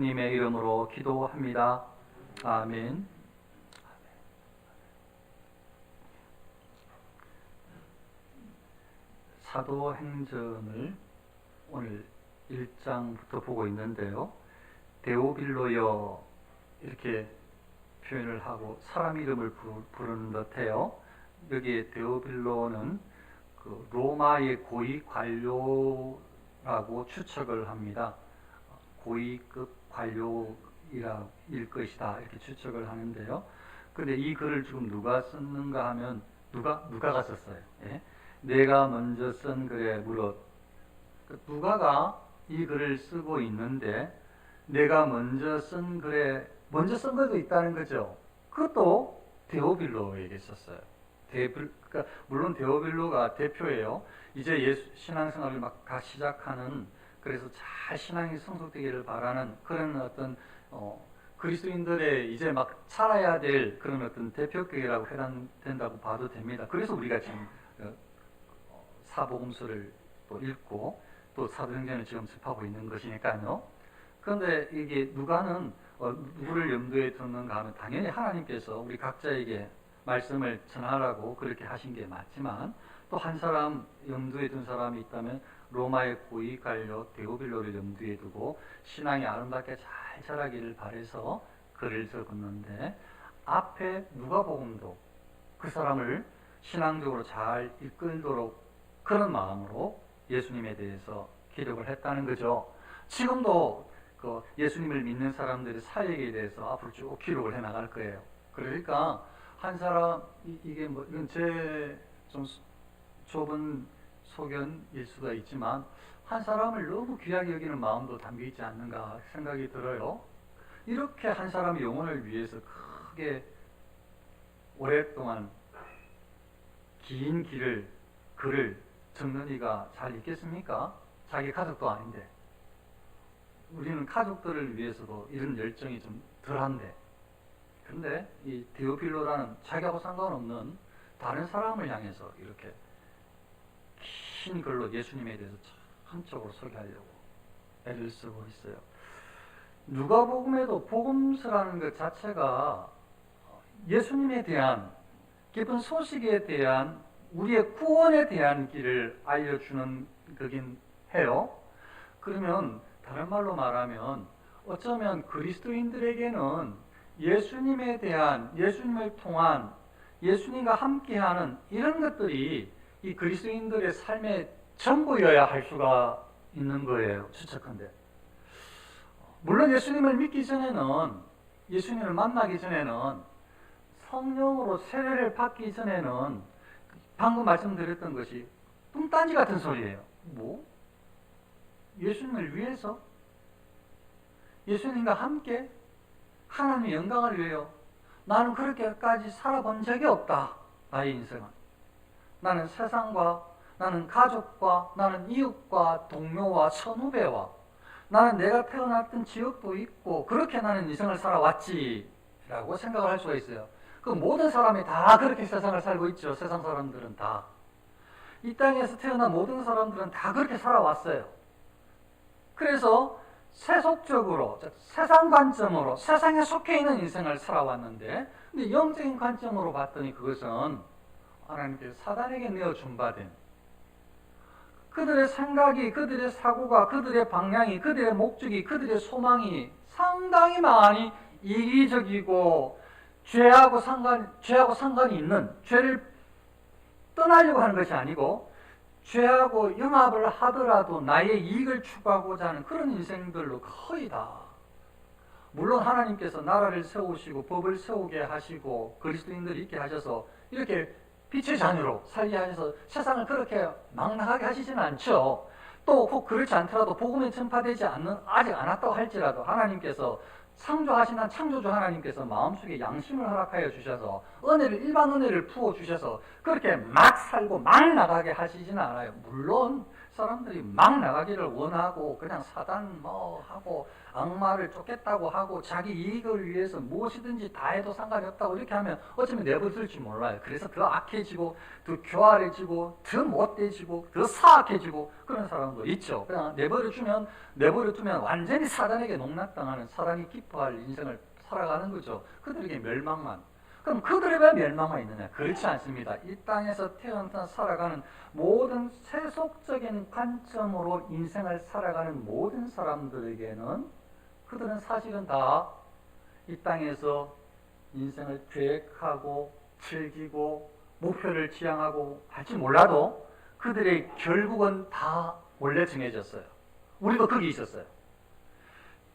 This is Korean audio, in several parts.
님의 이름으로 기도합니다. 아멘. 사도행전을 오늘 1장부터 보고 있는데요. 데오빌로여 이렇게 표현을 하고 사람 이름을 부르는 듯해요. 여기 데오빌로는 그 로마의 고위 관료라고 추측을 합니다. 고위급 관료일 것이다 이렇게 추측을 하는데요. 근데 이 글을 지금 누가 썼는가 하면 누가가 썼어요. 예? 내가 먼저 쓴 글에 무릇 누가가 이 글을 쓰고 있는데 내가 먼저 쓴 글에 먼저 쓴 글도 있다는 거죠. 그것도 데오빌로에게 썼어요. 그러니까 물론 데오빌로가 대표예요. 이제 신앙생활을 막 시작하는, 그래서 잘 신앙이 성숙되기를 바라는 그런 어떤 그리스도인들의 이제 막 살아야 될 그런 어떤 대표격이라고 해당된다고 봐도 됩니다. 그래서 우리가 지금 사복음서를 또 읽고 또 사도행전을 지금 접하고 있는 것이니까요. 그런데 이게 누가는 누구를 염두에 두는가 하면 당연히 하나님께서 우리 각자에게 말씀을 전하라고 그렇게 하신 게 맞지만 또 한 사람 염두에 둔 사람이 있다면 로마의 고위 관료 데오빌로를 염두에 두고 신앙이 아름답게 잘 자라기를 바라서 글을 적었는데 앞에 누가복음도 그 사람을 신앙적으로 잘 이끌도록 그런 마음으로 예수님에 대해서 기록을 했다는 거죠. 지금도 그 예수님을 믿는 사람들의 사역에 대해서 앞으로 쭉 기록을 해 나갈 거예요. 그러니까 한 사람 이게 뭐 이건 제 좀 좁은 소견일 수가 있지만 한 사람을 너무 귀하게 여기는 마음도 담겨 있지 않는가 생각이 들어요. 이렇게 한 사람의 영혼을 위해서 크게 오랫동안 긴 글을 적는 이가 잘 있겠습니까? 자기 가족도 아닌데. 우리는 가족들을 위해서도 이런 열정이 좀 덜한데. 그런데 이 데오빌로라는 자기하고 상관없는 다른 사람을 향해서 이렇게 긴 글로 예수님에 대해서 한쪽으로 소개하려고 애를 쓰고 있어요. 누가복음에도 복음서라는 것 자체가 예수님에 대한 기쁜 소식에 대한 우리의 구원에 대한 길을 알려주는 거긴 해요. 그러면 다른 말로 말하면 어쩌면 그리스도인들에게는 예수님에 대한, 예수님을 통한, 예수님과 함께하는 이런 것들이 이 그리스도인들의 삶의 전부여야 할 수가 있는 거예요. 추측한데. 물론 예수님을 믿기 전에는, 예수님을 만나기 전에는, 성령으로 세례를 받기 전에는 방금 말씀드렸던 것이 뚱딴지 같은 소리예요. 뭐? 예수님을 위해서? 예수님과 함께? 하나님의 영광을 위하여? 나는 그렇게까지 살아본 적이 없다. 나의 인생은. 나는 세상과, 나는 가족과, 나는 이웃과, 동료와, 선후배와, 나는 내가 태어났던 지역도 있고 그렇게 나는 인생을 살아왔지 라고 생각을 할 수가 있어요. 그 모든 사람이 다 그렇게 세상을 살고 있죠. 세상 사람들은 다. 이 땅에서 태어난 모든 사람들은 다 그렇게 살아왔어요. 그래서 세속적으로, 세상 관점으로, 세상에 속해 있는 인생을 살아왔는데, 근데 영적인 관점으로 봤더니 그것은 하나님께서 사단에게 내어준 바 된 그들의 생각이, 그들의 사고가, 그들의 방향이, 그들의 목적이, 그들의 소망이 상당히 많이 이기적이고 죄하고 상관이 있는, 죄를 떠나려고 하는 것이 아니고 죄하고 영합을 하더라도 나의 이익을 추구하고자 하는 그런 인생들로 거의 다. 물론 하나님께서 나라를 세우시고 법을 세우게 하시고 그리스도인들이 있게 하셔서 이렇게 빛의 자녀로 살게 하셔서 세상을 그렇게 막 나가게 하시지는 않죠. 또 혹 그렇지 않더라도 복음이 전파되지 아직 안 왔다고 할지라도 하나님께서 창조하신 한 창조주 하나님께서 마음속에 양심을 허락하여 주셔서 일반 은혜를 부어 주셔서 그렇게 막 살고 막 나가게 하시지는 않아요. 물론 사람들이 막 나가기를 원하고 그냥 사단 뭐 하고 악마를 쫓겠다고 하고 자기 이익을 위해서 무엇이든지 다 해도 상관이 없다고 이렇게 하면 어쩌면 내버려둘지 몰라요. 그래서 더 악해지고 더 교활해지고 더 못돼지고 더 사악해지고 그런 사람도 있죠. 그냥 내버려두면 완전히 사단에게 농락당하는, 사단이 기뻐할 인생을 살아가는 거죠. 그들에게 멸망만. 그럼 그들에 왜 멸망만 있느냐? 그렇지 않습니다. 이 땅에서 태어나 살아가는 모든 세속적인 관점으로 인생을 살아가는 모든 사람들에게는 그들은 사실은 다 이 땅에서 인생을 계획하고 즐기고 목표를 지향하고 할지 몰라도 그들의 결국은 다 원래 정해졌어요. 우리도 거기 있었어요.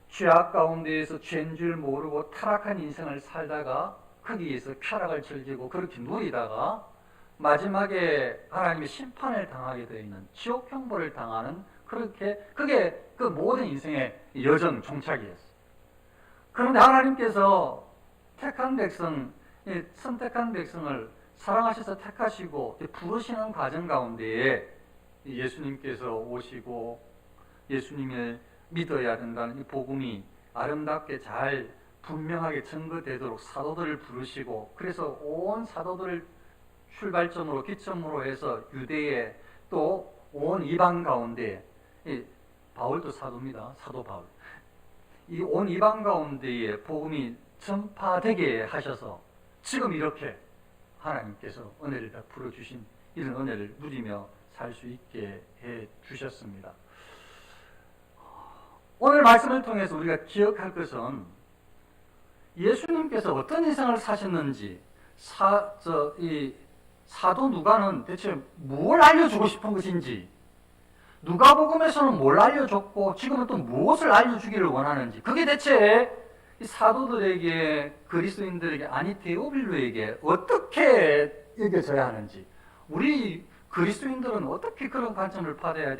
죄악 가운데에서 죄인 줄 모르고 타락한 인생을 살다가 거기에서 쾌락을 즐기고 그렇게 누리다가 마지막에 하나님의 심판을 당하게 되어 있는 지옥 형벌을 당하는, 그게 그 모든 인생의 여정 종착이었어요. 그런데 하나님께서 선택한 백성을 사랑하셔서 택하시고 부르시는 과정 가운데에 예수님께서 오시고 예수님을 믿어야 된다는 이 복음이 아름답게 잘 분명하게 증거되도록 사도들을 부르시고, 그래서 온 사도들을 출발점으로 기점으로 해서 유대에 또 온 이방 가운데, 바울도 사도입니다. 사도 바울. 이 온 이방 가운데에 복음이 전파되게 하셔서 지금 이렇게 하나님께서 은혜를 베풀어 주신 이런 은혜를 누리며 살 수 있게 해 주셨습니다. 오늘 말씀을 통해서 우리가 기억할 것은 예수님께서 어떤 인생을 사셨는지, 사도 누가는 대체 뭘 알려주고 싶은 것인지, 누가복음에서는 뭘 알려줬고 지금은 또 무엇을 알려주기를 원하는지, 그게 대체 이 사도들에게, 그리스도인들에게, 아니 데오빌로에게 어떻게 여겨져야 하는지, 우리 그리스도인들은 어떻게 그런 관점을 받아들여야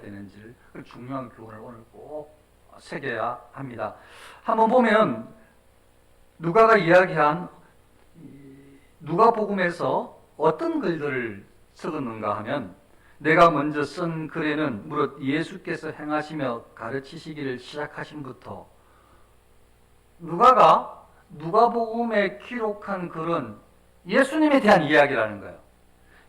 되는지를 그 중요한 교훈을 오늘 꼭 새겨야 합니다. 한번 보면 누가가 이야기한 누가복음에서 어떤 글들을 적었는가 하면, 내가 먼저 쓴 글에는 무릇 예수께서 행하시며 가르치시기를 시작하신부터, 누가가 누가복음에 기록한 글은 예수님에 대한 이야기라는 거예요.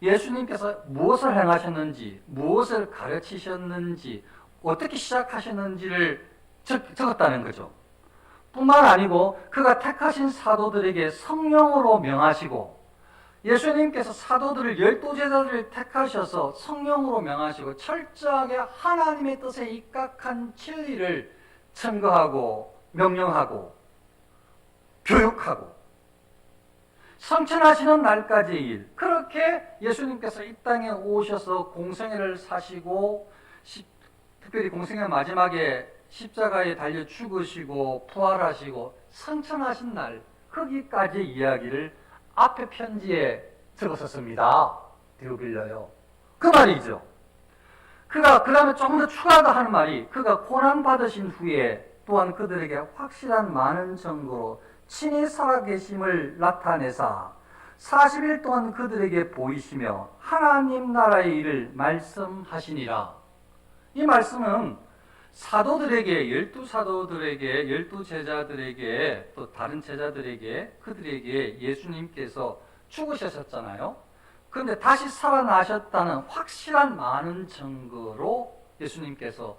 예수님께서 무엇을 행하셨는지, 무엇을 가르치셨는지, 어떻게 시작하셨는지를 적었다는 거죠. 뿐만 아니고 그가 택하신 사도들에게 성령으로 명하시고, 예수님께서 사도들을 12제자들을 택하셔서 성령으로 명하시고 철저하게 하나님의 뜻에 입각한 진리를 증거하고 명령하고 교육하고 성천하시는 날까지의 일, 그렇게 예수님께서 이 땅에 오셔서 공생애를 사시고 특별히 공생애 마지막에 십자가에 달려 죽으시고 부활하시고 성천하신 날, 거기까지의 이야기를 앞에 편지에 적었었습니다. 데오빌러요. 그 말이죠. 그가 그 다음에 조금 더 추가가 하는 말이, 그가 고난 받으신 후에 또한 그들에게 확실한 많은 증거로 친히 살아계심을 나타내사 40일 동안 그들에게 보이시며 하나님 나라의 일을 말씀하시니라. 이 말씀은 사도들에게, 12사도들에게, 12제자들에게, 또 다른 제자들에게, 그들에게 예수님께서 죽으셨잖아요. 그런데 다시 살아나셨다는 확실한 많은 증거로 예수님께서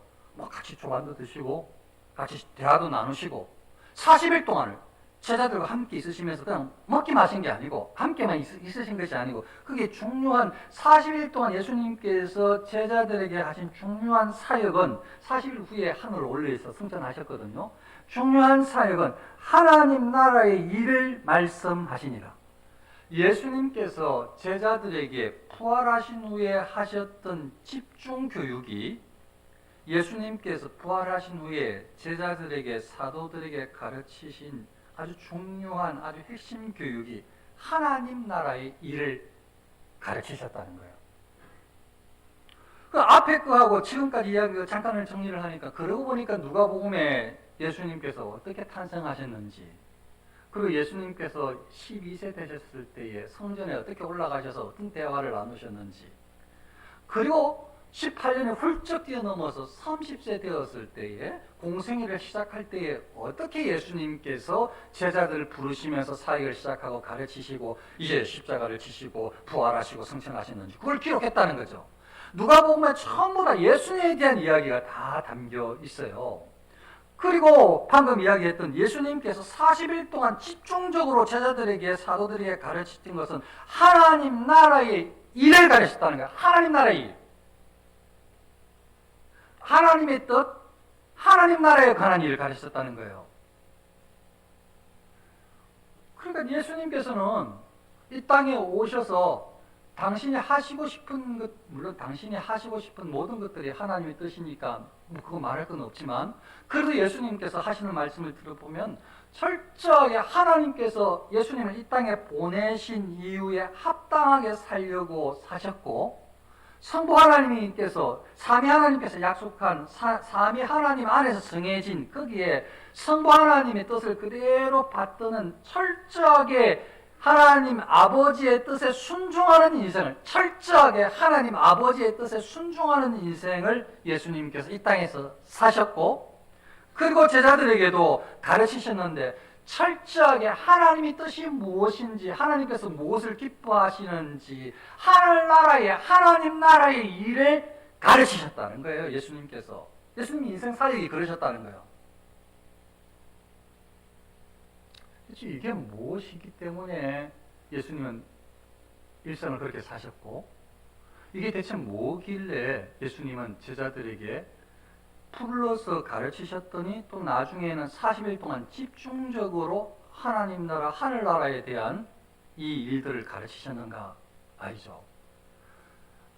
같이 조반도 드시고 같이 대화도 나누시고 40일 동안을 제자들과 함께 있으시면서 그냥 먹기 마신 게 아니고, 함께만 있으신 것이 아니고, 그게 중요한 40일 동안 예수님께서 제자들에게 하신 중요한 사역은 40일 후에 하늘을 올려서 승천하셨거든요. 중요한 사역은 하나님 나라의 일을 말씀하시니라. 예수님께서 제자들에게 부활하신 후에 하셨던 집중 교육이, 예수님께서 부활하신 후에 제자들에게, 사도들에게 가르치신 아주 중요한 아주 핵심 교육이 하나님 나라의 일을 가르치셨다는 거예요. 그 앞에 거하고 지금까지 이야기가 잠깐을 정리를 하니까, 그러고 보니까 누가복음에 예수님께서 어떻게 탄생하셨는지, 그리고 예수님께서 12세 되셨을 때에 성전에 어떻게 올라가셔서 어떤 대화를 나누셨는지, 그리고 18년에 훌쩍 뛰어넘어서 30세 되었을 때에 공생애를 시작할 때에 어떻게 예수님께서 제자들을 부르시면서 사역을 시작하고 가르치시고 이제 십자가를 지시고 부활하시고 승천하시는지 그걸 기록했다는 거죠. 누가복음에 전부 다 예수님에 대한 이야기가 다 담겨 있어요. 그리고 방금 이야기했던 예수님께서 40일 동안 집중적으로 제자들에게 사도들에게 가르치신 것은 하나님 나라의 일을 가르쳤다는 거예요. 하나님 나라의 일. 하나님의 뜻, 하나님 나라에 관한 일을 가르쳤다는 거예요. 그러니까 예수님께서는 이 땅에 오셔서 당신이 하시고 싶은 것, 물론 당신이 하시고 싶은 모든 것들이 하나님의 뜻이니까 그거 말할 건 없지만 그래도 예수님께서 하시는 말씀을 들어보면 철저하게 하나님께서 예수님을 이 땅에 보내신 이유에 합당하게 살려고 사셨고 성부 하나님께서 삼위 하나님께서 약속한 삼위 하나님 안에서 정해진 거기에 성부 하나님의 뜻을 그대로 받드는 철저하게 하나님 아버지의 뜻에 순종하는 인생을 철저하게 하나님 아버지의 뜻에 순종하는 인생을 예수님께서 이 땅에서 사셨고 그리고 제자들에게도 가르치셨는데 철저하게 하나님의 뜻이 무엇인지 하나님께서 무엇을 기뻐하시는지 하늘나라의 하나님 나라의 일을 가르치셨다는 거예요. 예수님께서. 예수님 인생 사역이 그러셨다는 거예요. 이게 무엇이기 때문에 예수님은 일생을 그렇게 사셨고 이게 대체 뭐길래 예수님은 제자들에게 불러서 가르치셨더니 또 나중에는 40일 동안 집중적으로 하나님 나라, 하늘나라에 대한 이 일들을 가르치셨는가 아니죠.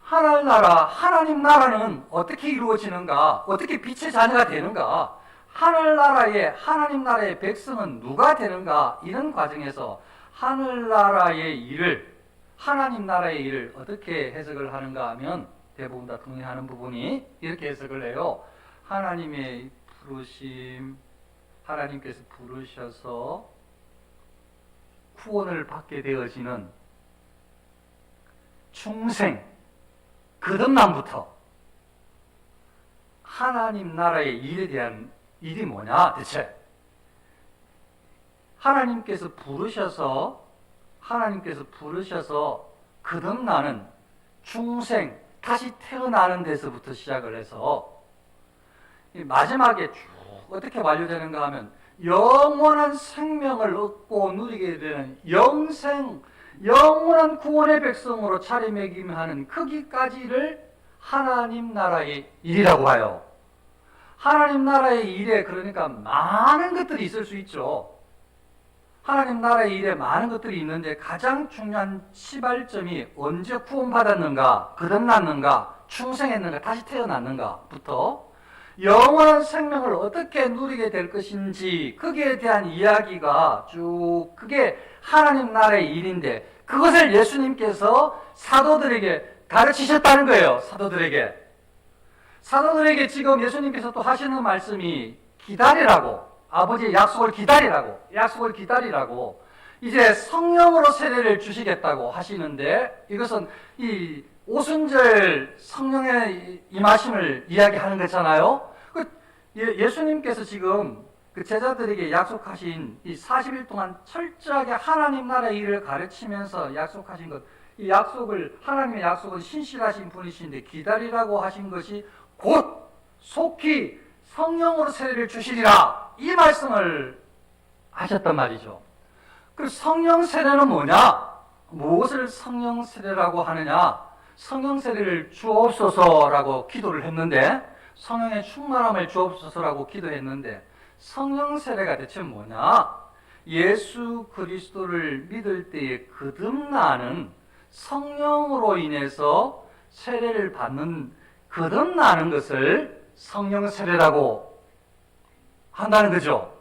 하늘나라, 하나님 나라는 어떻게 이루어지는가, 어떻게 빛의 자녀가 되는가, 하늘나라의 하나님 나라의 백성은 누가 되는가 이런 과정에서 하늘나라의 일을 하나님 나라의 일을 어떻게 해석을 하는가 하면 대부분 다 동의하는 부분이 이렇게 해석을 해요. 하나님의 부르심, 하나님께서 부르셔서 구원을 받게 되어지는 중생, 거듭남부터 하나님 나라의 일에 대한 일이 뭐냐 대체? 하나님께서 부르셔서 거듭나는 중생, 다시 태어나는 데서부터 시작을 해서 마지막에 쭉 어떻게 완료되는가 하면 영원한 생명을 얻고 누리게 되는 영생, 영원한 구원의 백성으로 자리매김하는 거기까지를 하나님 나라의 일이라고 해요. 하나님 나라의 일에 그러니까 많은 것들이 있을 수 있죠. 하나님 나라의 일에 많은 것들이 있는데 가장 중요한 시발점이 언제 구원받았는가, 거듭났는가, 충성했는가, 다시 태어났는가부터 영원한 생명을 어떻게 누리게 될 것인지 거기에 대한 이야기가 쭉 그게 하나님 나라의 일인데 그것을 예수님께서 사도들에게 가르치셨다는 거예요. 사도들에게 지금 예수님께서 또 하시는 말씀이 기다리라고, 아버지의 약속을 기다리라고 이제 성령으로 세례를 주시겠다고 하시는데 이것은 이 오순절 성령의 임하심을 이야기하는 거잖아요. 예수님께서 지금 그 제자들에게 약속하신 이 40일 동안 철저하게 하나님 나라의 일을 가르치면서 약속하신 것, 이 약속을, 하나님의 약속은 신실하신 분이신데 기다리라고 하신 것이 곧 속히 성령으로 세례를 주시리라 이 말씀을 하셨단 말이죠. 그 성령 세례는 뭐냐? 무엇을 성령 세례라고 하느냐? 성령 세례를 주옵소서라고 기도를 했는데 성령의 충만함을 주옵소서라고 기도했는데 성령 세례가 대체 뭐냐? 예수 그리스도를 믿을 때에 거듭나는 성령으로 인해서 세례를 받는 거듭나는 것을 성령 세례라고 한다는 거죠.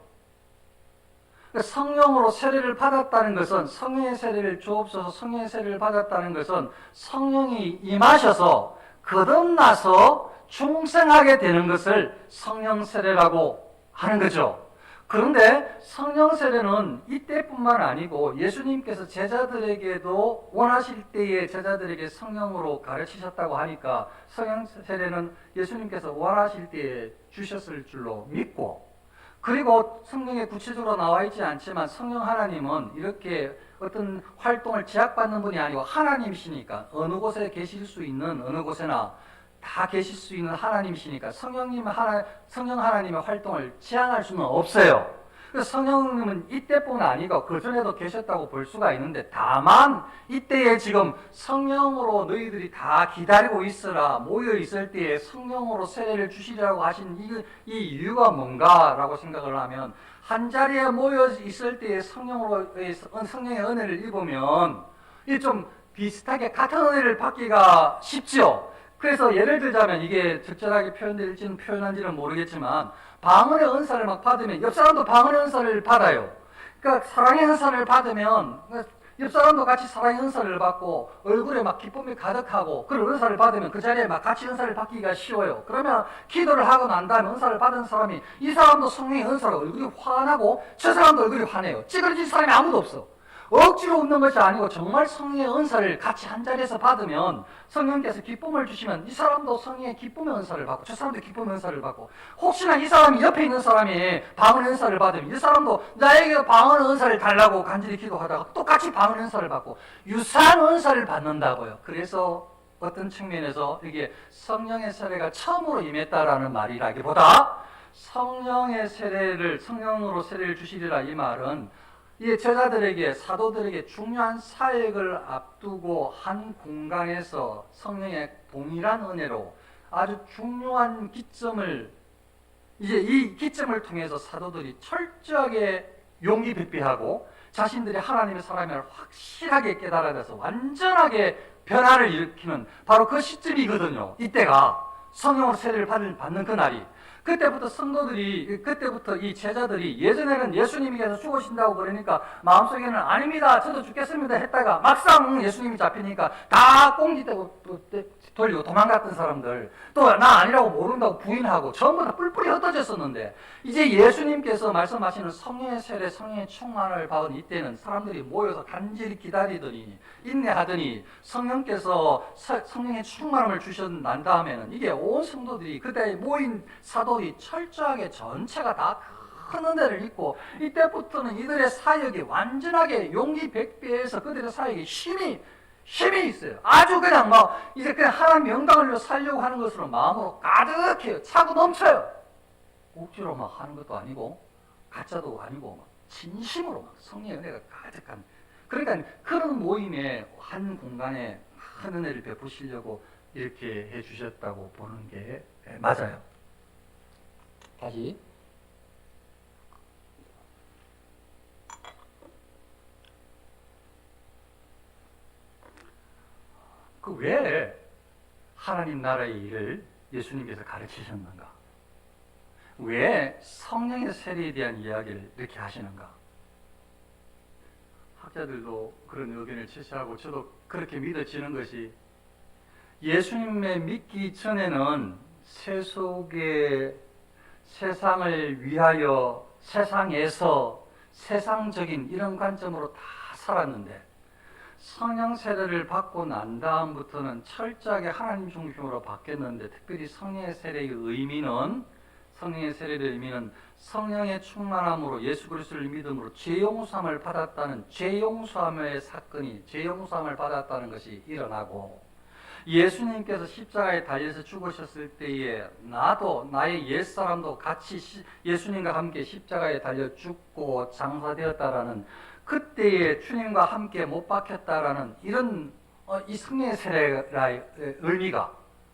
성령으로 세례를 받았다는 것은 성령의 세례를 주옵소서 성령의 세례를 받았다는 것은 성령이 임하셔서 거듭나서 충성하게 되는 것을 성령 세례라고 하는 거죠. 그런데 성령 세례는 이때뿐만 아니고 예수님께서 제자들에게도 원하실 때에 제자들에게 성령으로 가르치셨다고 하니까 성령 세례는 예수님께서 원하실 때에 주셨을 줄로 믿고, 그리고 성경에 구체적으로 나와 있지 않지만 성령 하나님은 이렇게 어떤 활동을 제약받는 분이 아니고 하나님이시니까 어느 곳에 계실 수 있는 어느 곳에나 다 계실 수 있는 하나님이시니까 성령 하나님의 활동을 제한할 수는 없어요. 그래서 성령님은 이때뿐 아니고 그전에도 계셨다고 볼 수가 있는데, 다만 이때에 지금 성령으로 너희들이 다 기다리고 있으라 모여 있을 때에 성령으로 세례를 주시리라고 하신 이 이유가 뭔가라고 생각을 하면, 한 자리에 모여 있을 때에 성령의 은혜를 입으면 이 좀 비슷하게 같은 은혜를 받기가 쉽죠. 그래서 예를 들자면, 이게 적절하게 표현될지는 표현한지는 모르겠지만, 방언의 은사를 막 받으면 옆 사람도 방언의 은사를 받아요. 그러니까 사랑의 은사를 받으면 옆 사람도 같이 사랑의 은사를 받고 얼굴에 막 기쁨이 가득하고, 그런 은사를 받으면 그 자리에 막 같이 은사를 받기가 쉬워요. 그러면 기도를 하고 난 다음에 은사를 받은 사람이, 이 사람도 성령의 은사로 얼굴이 환하고 저 사람도 얼굴이 환해요. 찌그러진 사람이 아무도 없어. 억지로 웃는 것이 아니고 정말 성령의 은사를 같이 한 자리에서 받으면 성령께서 기쁨을 주시면 이 사람도 성령의 기쁨의 은사를 받고 저 사람도 기쁨의 은사를 받고, 혹시나 이 사람이 옆에 있는 사람이 방언의 은사를 받으면 이 사람도 나에게 방언의 은사를 달라고 간절히 기도하다가 똑같이 방언의 은사를 받고 유사한 은사를 받는다고요. 그래서 어떤 측면에서 이게 성령의 세례가 처음으로 임했다라는 말이라기보다 성령의 세례를, 성령으로 세례를 주시리라 이 말은 이 제자들에게, 사도들에게 중요한 사역을 앞두고 한 공간에서 성령의 동일한 은혜로 아주 중요한 기점을, 이제 이 기점을 통해서 사도들이 철저하게 용기 배피하고 자신들이 하나님의 사람임을 확실하게 깨달아서 완전하게 변화를 일으키는 바로 그 시점이거든요. 이때가 성령으로 세례를 받는 그날이. 그때부터 이 제자들이, 예전에는 예수님께서 죽으신다고 그러니까 마음속에는 아닙니다, 저도 죽겠습니다 했다가 막상 예수님이 잡히니까 다 꽁지 돌리고 도망갔던 사람들, 또 나 아니라고 모른다고 부인하고 전부 다 뿔뿔이 흩어졌었는데, 이제 예수님께서 말씀하시는 성령의 세례, 성령의 충만을 받은 이때는 사람들이 모여서 간절히 기다리더니 인내하더니 성령께서 성령의 충만함을 주신 난 다음에는 이게 온 성도들이, 그때 모인 사도들이 철저하게 전체가 다 큰 은혜를 입고, 이때부터는 이들의 사역이 완전하게 용기 백배해서 그들의 사역에 힘이 있어요. 아주 그냥 이제 그냥 하나님 영광을 위해 살려고 하는 것으로 마음으로 가득해요. 차고 넘쳐요. 억지로 막 하는 것도 아니고 가짜도 아니고 막 진심으로 막 성령의 은혜가 가득한, 그러니까 그런 모임에 한 공간에 큰 은혜를 베푸시려고 이렇게 해주셨다고 보는 게 맞아요. 다시. 그 왜 하나님 나라의 일을 예수님께서 가르치셨는가? 왜 성령의 세례에 대한 이야기를 이렇게 하시는가? 학자들도 그런 의견을 제시하고 저도 그렇게 믿어지는 것이, 예수님의 믿기 전에는 세속의 세상을 위하여 세상에서 세상적인 이런 관점으로 다 살았는데, 성령 세례를 받고 난 다음부터는 철저하게 하나님 중심으로 바뀌었는데, 특별히 성령의 세례의 의미는, 성령의 세례의 의미는 성령의 충만함으로 예수 그리스도를 믿음으로 죄용서함을 받았다는 죄용서함의 사건이, 죄용서함을 받았다는 것이 일어나고, 예수님께서 십자가에 달려서 죽으셨을 때에 나도 나의 옛사람도 같이 예수님과 함께 십자가에 달려 죽고 장사되었다라는, 그때에 주님과 함께 못 박혔다라는 이런 이 성령의 세례의 의미가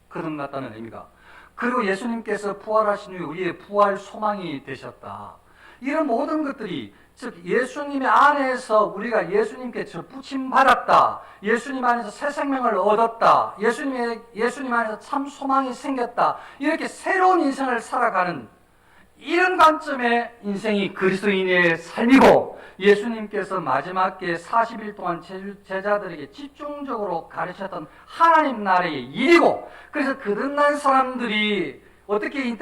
거듭났다는 의미가, 그리고 예수님께서 부활하신 후에 우리의 부활 소망이 되셨다, 이런 모든 것들이, 즉 예수님 안에서 우리가 예수님께 접붙임 받았다, 예수님 안에서 새 생명을 얻었다, 예수님 안에서 참 소망이 생겼다, 이렇게 새로운 인생을 살아가는 이런 관점의 인생이 그리스도인의 삶이고, 예수님께서 마지막 때 40일 동안 제자들에게 집중적으로 가르쳤던 하나님 나라의 일이고, 그래서 거듭난 사람들이 어떻게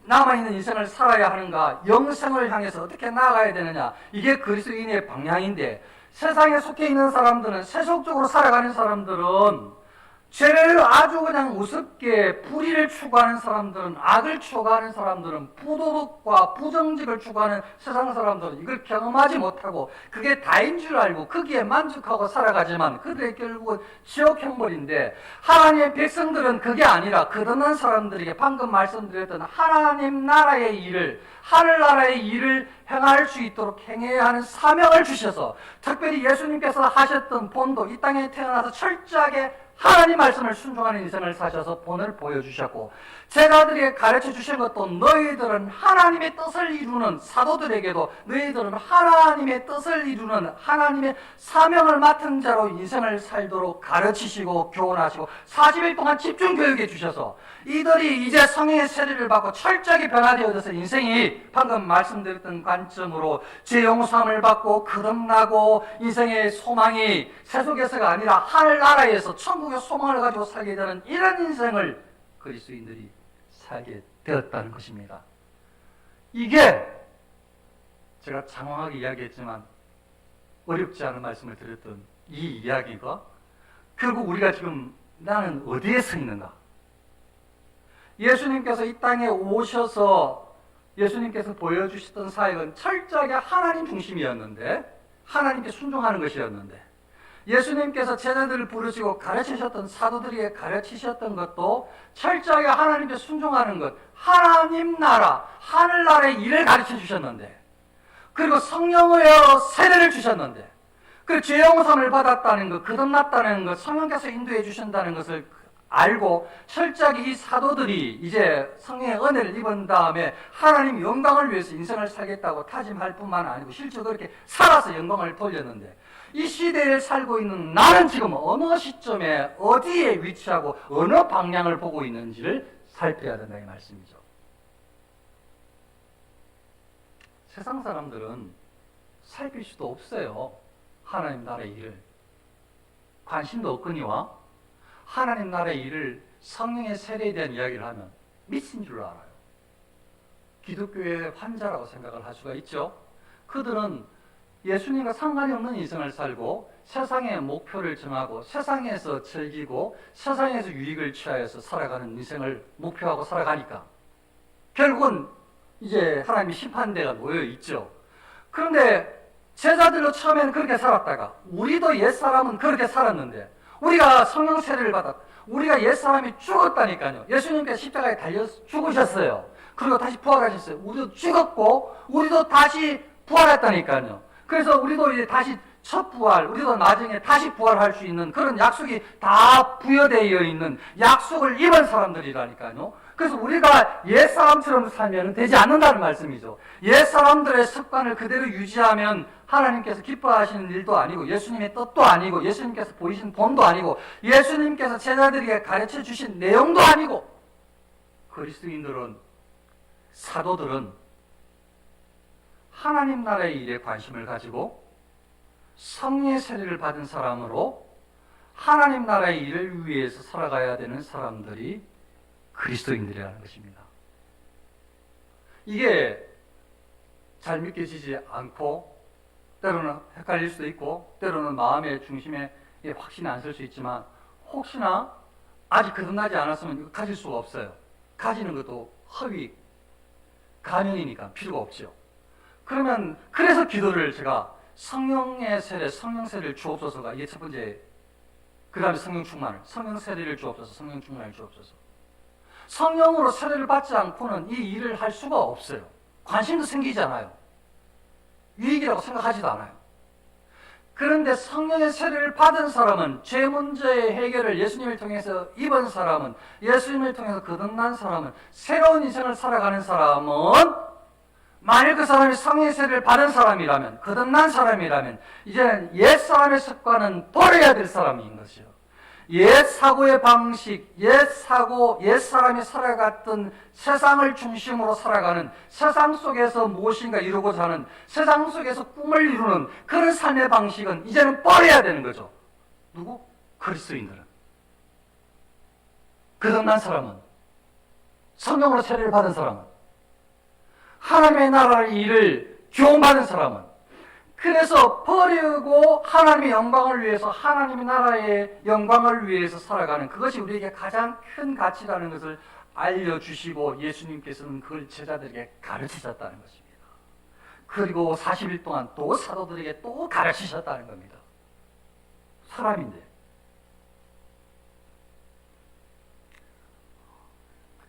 남아있는 인생을 살아야 하는가, 영생을 향해서 어떻게 나아가야 되느냐, 이게 그리스도인의 방향인데, 세상에 속해 있는 사람들은, 세속적으로 살아가는 사람들은 죄를 아주 그냥 우습게, 불의를 추구하는 사람들은, 악을 추구하는 사람들은, 부도덕과 부정직을 추구하는 세상 사람들은 이걸 경험하지 못하고 그게 다인 줄 알고 거기에 만족하고 살아가지만 그들의 결국은 지옥 형벌인데, 하나님의 백성들은 그게 아니라 거듭난 사람들에게 방금 말씀드렸던 하나님 나라의 일을, 하늘나라의 일을 행할 수 있도록 행해야 하는 사명을 주셔서, 특별히 예수님께서 하셨던 본도, 이 땅에 태어나서 철저하게 하나님 말씀을 순종하는 인생을 사셔서 본을 보여주셨고, 제자들에게 가르쳐 주신 것도 너희들은 하나님의 뜻을 이루는, 사도들에게도 너희들은 하나님의 뜻을 이루는 하나님의 사명을 맡은 자로 인생을 살도록 가르치시고 교훈하시고 40일 동안 집중 교육해 주셔서 이들이 이제 성령의 세례를 받고 철저하게 변화되어져서 인생이 방금 말씀드렸던 관점으로 죄 용서함을 받고 거듭나고 인생의 소망이 세속에서가 아니라 하늘나라에서 천국의 소망을 가지고 살게 되는 이런 인생을 그리스도인들이 살게 되었다는 것입니다. 이게 제가 장황하게 이야기했지만 어렵지 않은 말씀을 드렸던 이 이야기가 결국 우리가 지금 나는 어디에 서 있는가? 예수님께서 이 땅에 오셔서 예수님께서 보여주셨던 사역은 철저하게 하나님 중심이었는데, 하나님께 순종하는 것이었는데, 예수님께서 제자들을 부르시고 가르치셨던, 사도들에게 가르치셨던 것도 철저하게 하나님께 순종하는 것, 하나님 나라, 하늘나라의 일을 가르쳐 주셨는데, 그리고 성령의 세례를 주셨는데, 그 죄용서를 받았다는 것, 거듭났다는 것, 성령께서 인도해 주신다는 것을 알고 철저하게 이 사도들이 이제 성령의 은혜를 입은 다음에 하나님 영광을 위해서 인생을 살겠다고 다짐할 뿐만 아니고 실제로 그렇게 살아서 영광을 돌렸는데, 이 시대에 살고 있는 나는 지금 어느 시점에 어디에 위치하고 어느 방향을 보고 있는지를 살펴야 된다, 이 말씀이죠. 세상 사람들은 살필 수도 없어요. 하나님 나라의 일을. 관심도 없거니와 하나님 나라의 일을, 성령의 세례에 대한 이야기를 하면 미친 줄 알아요. 기독교의 환자라고 생각을 할 수가 있죠. 그들은 예수님과 상관이 없는 인생을 살고 세상의 목표를 정하고 세상에서 즐기고 세상에서 유익을 취하여서 살아가는 인생을 목표하고 살아가니까 결국은 이제 하나님의 심판대가 놓여 있죠. 그런데 제자들도 처음에는 그렇게 살았다가, 우리도 옛사람은 그렇게 살았는데, 우리가 성령 세례를 받았다. 우리가 옛사람이 죽었다니까요. 예수님께서 십자가에 달려 죽으셨어요. 그리고 다시 부활하셨어요. 우리도 죽었고 우리도 다시 부활했다니까요. 그래서 우리도 이제 다시 첫 부활, 우리도 나중에 다시 부활할 수 있는 그런 약속이 다 부여되어 있는 약속을 입은 사람들이라니까요. 그래서 우리가 옛사람처럼 살면 되지 않는다는 말씀이죠. 옛사람들의 습관을 그대로 유지하면 하나님께서 기뻐하시는 일도 아니고 예수님의 뜻도 아니고 예수님께서 보이신 본도 아니고 예수님께서 제자들에게 가르쳐 주신 내용도 아니고, 그리스도인들은, 사도들은 하나님 나라의 일에 관심을 가지고 성령의 세례를 받은 사람으로 하나님 나라의 일을 위해서 살아가야 되는 사람들이 그리스도인들이라는 것입니다. 이게 잘 믿겨지지 않고 때로는 헷갈릴 수도 있고 때로는 마음의 중심에 확신이 안 설 수 있지만, 혹시나 아직 거듭나지 않았으면 이거 가질 수가 없어요. 가지는 것도 허위 가면이니까 필요가 없죠. 그러면 그래서 기도를 제가 성령의 세례, 성령 세례를 주옵소서가 이게 첫 번째, 그 다음에 성령 충만을, 성령 세례를 주옵소서, 성령 충만을 주옵소서. 성령으로 세례를 받지 않고는 이 일을 할 수가 없어요. 관심도 생기지 않아요. 유익이라고 생각하지도 않아요. 그런데 성령의 세례를 받은 사람은, 죄 문제의 해결을 예수님을 통해서 입은 사람은, 예수님을 통해서 거듭난 사람은, 새로운 인생을 살아가는 사람은, 만일 그 사람이 성령의 세례를 받은 사람이라면, 거듭난 사람이라면 이제는 옛 사람의 습관은 버려야 될 사람인 것이요. 옛 사고의 방식, 옛 사고, 옛 사람이 살아갔던 세상을 중심으로 살아가는, 세상 속에서 무엇인가 이루고자 하는, 세상 속에서 꿈을 이루는 그런 삶의 방식은 이제는 버려야 되는 거죠. 누구? 그리스도인들은. 거듭난 사람은 성령으로 세례를 받은 사람은, 하나님의 나라의 일을 교훈받은 사람은, 그래서 버리고 하나님의 영광을 위해서, 하나님의 나라의 영광을 위해서 살아가는, 그것이 우리에게 가장 큰 가치라는 것을 알려주시고 예수님께서는 그걸 제자들에게 가르치셨다는 것입니다. 그리고 40일 동안 또 사도들에게 또 가르치셨다는 겁니다. 사람인데.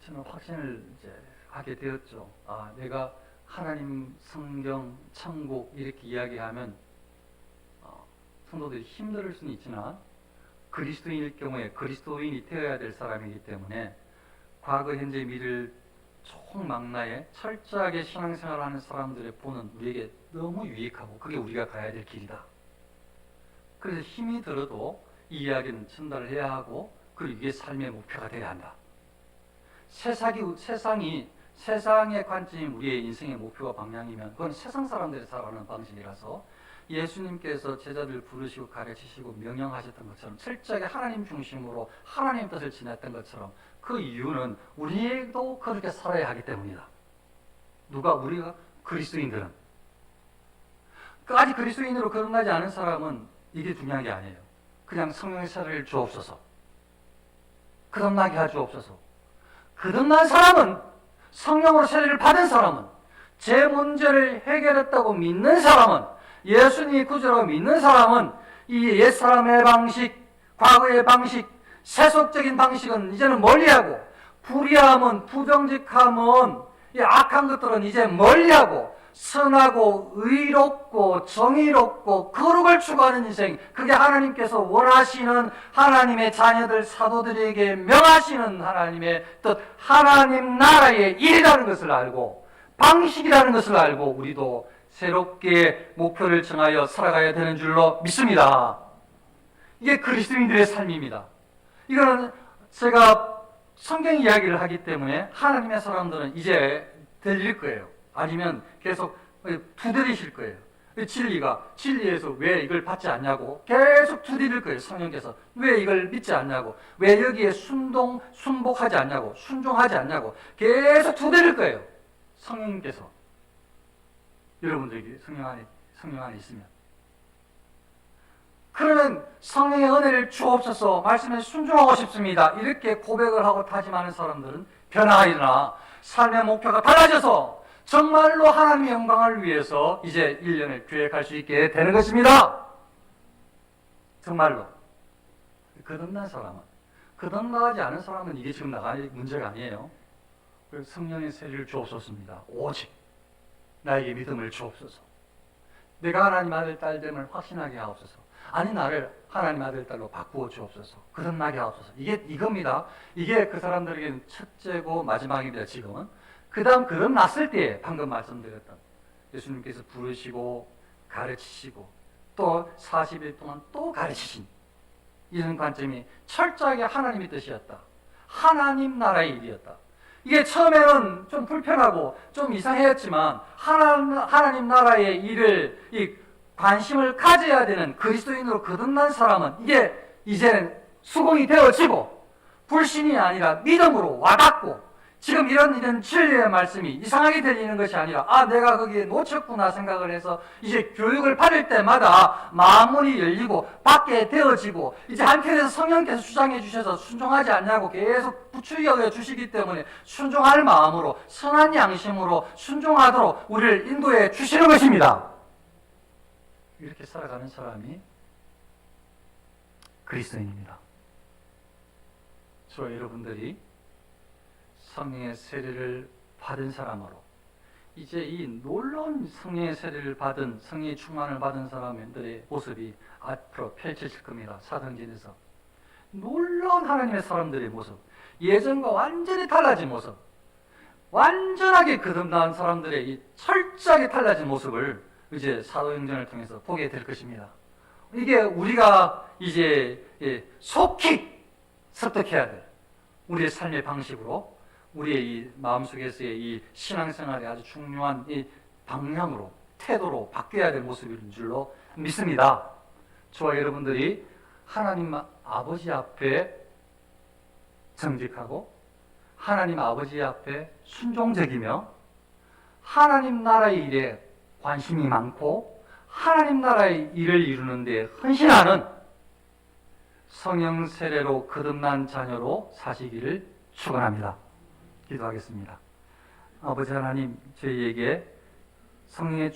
저는 확신을 이제 하게 되었죠. 아, 내가 하나님, 성경, 천국 이렇게 이야기하면 성도들이 힘들 수는 있지만 그리스도인일 경우에 그리스도인이 되어야 될 사람이기 때문에 과거, 현재, 미래를 총망라에 철저하게 신앙생활을 하는 사람들의 보는 우리에게 너무 유익하고 그게 우리가 가야 될 길이다. 그래서 힘이 들어도 이 이야기는 전달을 해야 하고 그리고 이게 삶의 목표가 되어야 한다. 세상의 관점이 우리의 인생의 목표와 방향이면 그건 세상 사람들이 살아가는 방식이라서 예수님께서 제자들 부르시고 가르치시고 명령하셨던 것처럼 철저하게 하나님 중심으로 하나님 뜻을 지냈던 것처럼 그 이유는 우리도 그렇게 살아야 하기 때문이다. 우리가 그리스도인들은. 아직 그리스도인으로 거듭나지 않은 사람은 이게 중요한 게 아니에요. 그냥 성령의 세례를 주옵소서. 거듭나게 하주옵소서. 거듭난 사람은, 성령으로 세례를 받은 사람은, 제 문제를 해결했다고 믿는 사람은, 예수님이 구주라고 믿는 사람은 이 옛사람의 방식, 과거의 방식, 세속적인 방식은 이제는 멀리하고, 불의함은, 부정직함은, 이 악한 것들은 이제 멀리하고, 선하고 의롭고 정의롭고 거룩을 추구하는 인생, 그게 하나님께서 원하시는 하나님의 자녀들 사도들에게 명하시는 하나님의 뜻, 하나님 나라의 일이라는 것을 알고 방식이라는 것을 알고 우리도 새롭게 목표를 정하여 살아가야 되는 줄로 믿습니다. 이게 그리스도인들의 삶입니다. 이거는 제가 성경 이야기를 하기 때문에 하나님의 사람들은 이제 들릴 거예요. 아니면 계속 두드리실 거예요. 진리에서 왜 이걸 받지 않냐고 계속 두드릴 거예요. 성령께서 왜 이걸 믿지 않냐고, 왜 여기에 순복하지 않냐고, 순종하지 않냐고 계속 두드릴 거예요. 성령님께서. 여러분들에게 성령 안에 있으면. 그러면 성령의 은혜를 주옵소서, 말씀에 순종하고 싶습니다, 이렇게 고백을 하고 다짐하는 사람들은 변화가 일어나 삶의 목표가 달라져서 정말로 하나님의 영광을 위해서 이제 1년을 계획할 수 있게 되는 것입니다. 정말로. 거듭난 사람은, 거듭나지 않은 사람은 이게 지금 문제가 아니에요. 성령의 세례를 주옵소서입니다. 오직 나에게 믿음을 주옵소서. 내가 하나님 아들 딸 됨을 확신하게 하옵소서. 아니, 나를 하나님 아들 딸로 바꾸어 주옵소서. 거듭나게 하옵소서. 이겁니다. 이게 그 사람들에게는 첫째고 마지막입니다. 지금은. 그 다음 거듭났을 때 방금 말씀드렸던 예수님께서 부르시고 가르치시고 또 40일 동안 또 가르치신 이런 관점이 철저하게 하나님의 뜻이었다. 하나님 나라의 일이었다. 이게 처음에는 좀 불편하고 좀 이상했지만 하나님 나라의 일을 관심을 가져야 되는 그리스도인으로 거듭난 사람은 이게 이제는 수긍이 되어지고 불신이 아니라 믿음으로 와닿고, 지금 이런 진리의 말씀이 이상하게 들리는 것이 아니라 내가 거기에 놓쳤구나 생각을 해서 이제 교육을 받을 때마다 마음문이 열리고 받게 되어지고, 이제 한편에서 성령께서 주장해 주셔서 순종하지 않냐고 계속 부추겨 주시기 때문에 순종할 마음으로, 선한 양심으로 순종하도록 우리를 인도해 주시는 것입니다. 이렇게 살아가는 사람이 그리스도인입니다. 저와 여러분들이 성령의 세례를 받은 사람으로 이제 이 놀라운 성령의 세례를 받은, 성령의 충만을 받은 사람들의 모습이 앞으로 펼쳐질 겁니다. 사도행전에서 놀라운 하나님의 사람들의 모습, 예전과 완전히 달라진 모습, 완전하게 거듭난 사람들의 이 철저하게 달라진 모습을 이제 사도행전을 통해서 보게 될 것입니다. 이게 우리가 이제 속히 습득해야 될 우리의 삶의 방식으로, 우리의 이 마음속에서의 이 신앙생활의 아주 중요한 이 방향으로, 태도로 바뀌어야 될 모습인 줄로 믿습니다. 저와 여러분들이 하나님 아버지 앞에 정직하고 하나님 아버지 앞에 순종적이며 하나님 나라의 일에 관심이 많고 하나님 나라의 일을 이루는 데 헌신하는 성령 세례로 거듭난 자녀로 사시기를 축원합니다. 기도하겠습니다. 아버지 하나님, 저희에게 성령의